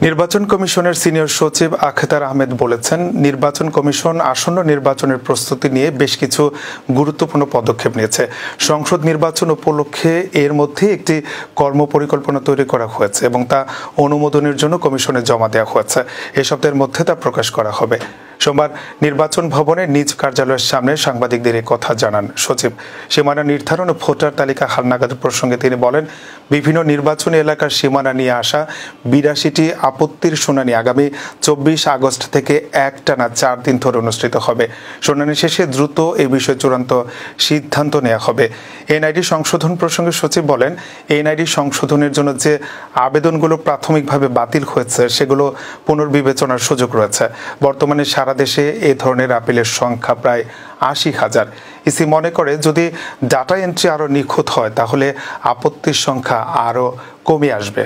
নির্বাচন কমিশনের সিনিয়র সচিব আখতার আহমেদ বলেছেন, নির্বাচন কমিশন আসন্ন নির্বাচনের প্রস্তুতি নিয়ে বেশ কিছু গুরুত্বপূর্ণ পদক্ষেপ নিয়েছে। সংসদ নির্বাচন উপলক্ষে এর মধ্যে একটি কর্মপরিকল্পনা তৈরি করা হয়েছে এবং তা অনুমোদনের জন্য কমিশনে জমা দেওয়া হয়েছে। এ সপ্তাহের মধ্যে তা প্রকাশ করা হবে। সোমবার নির্বাচন ভবনে নিজ কার্যালয়ের সামনে সাংবাদিকদের এই কথা জানান সচিব। সীমানা নির্ধারণ ও ভোটার তালিকা হালনাগাদ প্রসঙ্গে তিনি বলেন, বিভিন্ন নির্বাচনী এলাকার সীমানা নিয়ে আসা ৮২টি আপত্তির শুনানি আগামী ২৪ আগস্ট থেকে একটানা ৪ দিন ধরে অনুষ্ঠিত হবে। শুনানি শেষে দ্রুত এই বিষয়ে চূড়ান্ত সিদ্ধান্ত নেওয়া হবে। এনআইডি সংশোধন প্রসঙ্গে সচিব বলেন, এনআইডি সংশোধনের জন্য যে আবেদনগুলো প্রাথমিকভাবে বাতিল হয়েছে সেগুলো পুনর্বিবেচনার সুযোগ রয়েছে। বর্তমানে সারা দেশে এ ধরনের আপিলের সংখ্যা প্রায় ৮০,০০০। ইসি মনে করে, যদি ডাটা এন্ট্রি আরও নিখুঁত হয় তাহলে আপত্তির সংখ্যা আরও কমে আসবে।